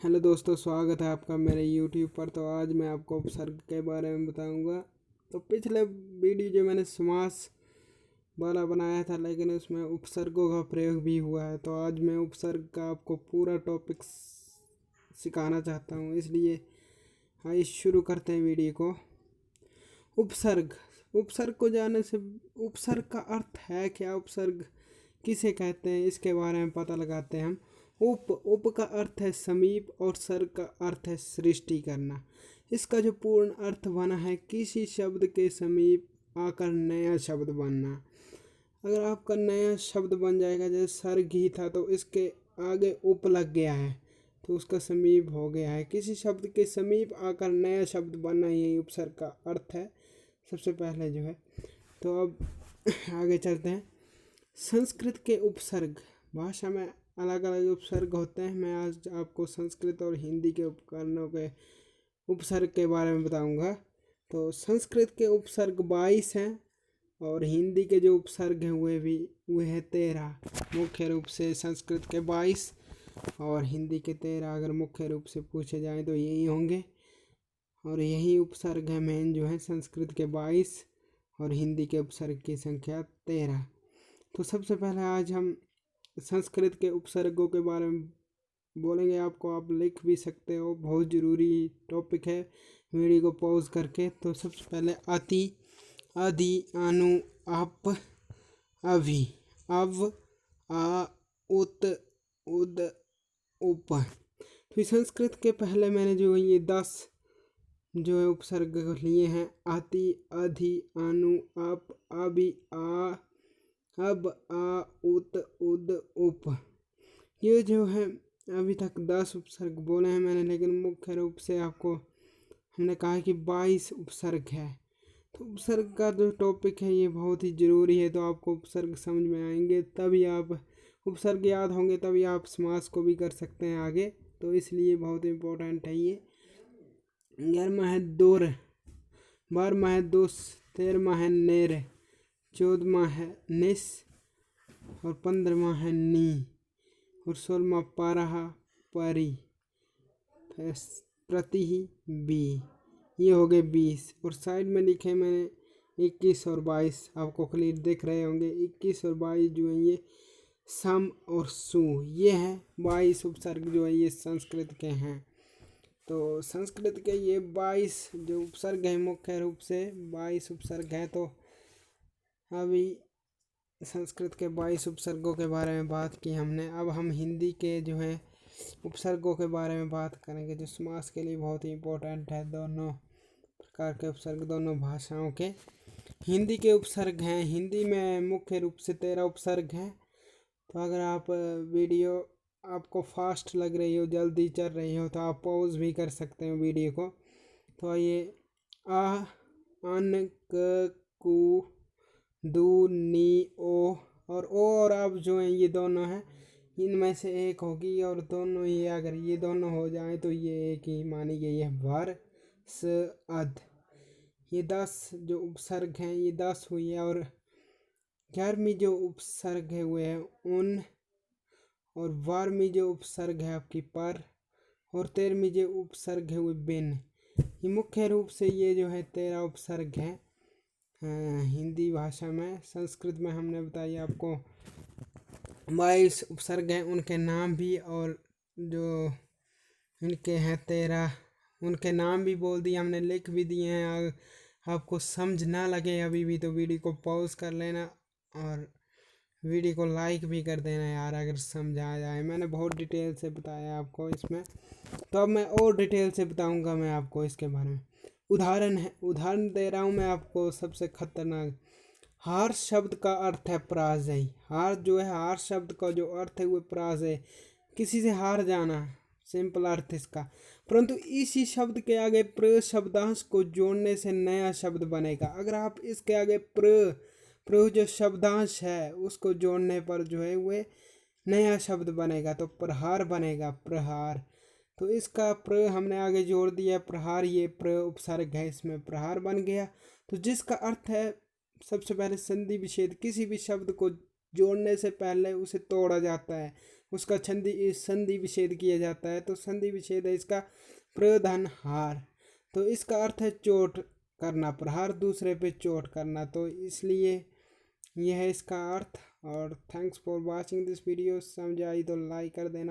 Hello दोस्तों, स्वागत है आपका मेरे यूट्यूब पर। तो आज मैं आपको उपसर्ग के बारे में बताऊंगा। तो पिछले वीडियो जो मैंने समास वाला बनाया था, लेकिन उसमें उपसर्गों का प्रयोग भी हुआ है। तो आज मैं उपसर्ग का आपको पूरा टॉपिक सिखाना चाहता हूँ, इसलिए आइए शुरू करते हैं वीडियो को। उपसर्ग उपसर्ग को जानने से उपसर्ग का अर्थ है क्या, उपसर्ग किसे कहते हैं, इसके बारे में पता लगाते हैं हम। उप का अर्थ है समीप और सर्ग का अर्थ है सृष्टि करना। इसका जो पूर्ण अर्थ बना है किसी शब्द के समीप आकर नया शब्द बनना। अगर आपका नया शब्द बन जाएगा, जैसे सर्ग ही था तो इसके आगे उप लग गया है तो उसका समीप हो गया है। किसी शब्द के समीप आकर नया शब्द बनना, यही उपसर्ग का अर्थ है सबसे पहले जो है। तो अब आगे चलते हैं। संस्कृत के उपसर्ग, भाषा में अलग अलग उपसर्ग होते हैं। मैं आज आपको संस्कृत और हिंदी के उपकरणों के उपसर्ग के बारे में बताऊंगा। तो संस्कृत के उपसर्ग 22 हैं और हिंदी के जो उपसर्ग हैं वे हैं 13। मुख्य रूप से संस्कृत के 22 और हिंदी के 13 अगर मुख्य रूप से पूछे जाएं तो यही होंगे। और यही उपसर्ग है मेन जो है, संस्कृत के 22 और हिंदी के उपसर्ग की संख्या 13। तो सबसे पहले आज हम संस्कृत के उपसर्गों के बारे में बोलेंगे। आपको आप लिख भी सकते हो, बहुत ज़रूरी टॉपिक है, वीडियो को पॉज करके। तो सबसे पहले अति, अधि, अनु, अप, अभि, अव, आ, उत, उद, उप। तो संस्कृत के पहले मैंने जो ये 10 जो है उपसर्ग लिए हैं, अति, अधि, अनु, अप, अभि, आ, अब, आ, उत, उद, उप। ये जो है अभी तक 10 उपसर्ग बोले हैं मैंने, लेकिन मुख्य रूप से आपको हमने कहा कि 22 उपसर्ग है। तो उपसर्ग का जो टॉपिक है ये बहुत ही ज़रूरी है। तो आपको उपसर्ग समझ में आएंगे तभी आप उपसर्ग याद होंगे, तभी आप समास को भी कर सकते हैं आगे। तो इसलिए बहुत इम्पोर्टेंट है ये। 11वां है दोर, 12वां है दोस, 13वां है नेर, 14वां है निस और 15वां है नी और 16वां पारह, परी, प्रति, बी। ये हो गए 20। और साइड में लिखे मैंने 21 और 22, आपको क्लियर दिख रहे होंगे। 21 और 22 जो है ये सम और सु, ये है 22 उपसर्ग जो है ये संस्कृत के हैं। तो संस्कृत के ये 22 जो उपसर्ग हैं, मुख्य रूप से 22 उपसर्ग हैं। तो अभी संस्कृत के 22 उपसर्गों के बारे में बात की हमने। अब हम हिंदी के जो है उपसर्गों के बारे में बात करेंगे, जो समास के लिए बहुत ही इम्पोर्टेंट है। दोनों प्रकार के उपसर्ग, दोनों भाषाओं के। हिंदी के उपसर्ग हैं, हिंदी में मुख्य रूप से 13 उपसर्ग हैं। तो अगर आप वीडियो आपको फास्ट लग रही हो, जल्दी चल रही हो, तो आप पॉज भी कर सकते हैं वीडियो को। तो ये आ, अन, क, कु, दू, नी, ओ और अब जो है ये दोनों हैं, इनमें से एक होगी। और दोनों ये अगर ये दोनों हो जाए तो ये एक ही मानी गई है, भर, स, अध। ये 10 जो उपसर्ग हैं ये 10 हुई है। और 11वीं जो उपसर्ग है वो है उन, और 12वीं जो उपसर्ग है आपकी पर, और 13वीं जो उपसर्ग है वो बिन। ये मुख्य रूप से ये जो है 13 उपसर्ग हैं हिंदी भाषा में। संस्कृत में हमने बताई आपको 22 उपसर्ग हैं, उनके नाम भी, और जो इनके हैं 13 उनके नाम भी बोल दिए हमने, लिख भी दिए हैं। आपको समझ ना लगे अभी भी तो वीडियो को पॉज कर लेना और वीडियो को लाइक भी कर देना यार, अगर समझा जाए। मैंने बहुत डिटेल से बताया आपको इसमें, तो अब मैं और डिटेल से बताऊंगा मैं आपको इसके बारे में। उदाहरण दे रहा हूँ मैं आपको। सबसे खतरनाक, हार शब्द का अर्थ है पराजय। हार जो है, हार शब्द का जो अर्थ है वो पराजय, किसी से हार जाना, सिंपल अर्थ इसका। परंतु इसी शब्द के आगे प्र शब्दांश को जोड़ने से नया शब्द बनेगा। अगर आप इसके आगे प्र जो शब्दांश है उसको जोड़ने पर जो है वो नया शब्द बनेगा, तो प्रहार बनेगा, प्रहार। तो इसका प्र हमने आगे जोड़ दिया, प्रहार, ये प्र उपसर्ग है, इसमें प्रहार बन गया। तो जिसका अर्थ है, सबसे पहले संधि विच्छेद, किसी भी शब्द को जोड़ने से पहले उसे तोड़ा जाता है। उसका संधि विच्छेद किया जाता है। तो संधि विच्छेद है इसका प्रधान हार। तो इसका अर्थ है चोट करना, प्रहार दूसरे पे चोट करना। तो इसलिए यह है इसका अर्थ। और thanks for watching this video. समझ आई तो लाइक कर देना।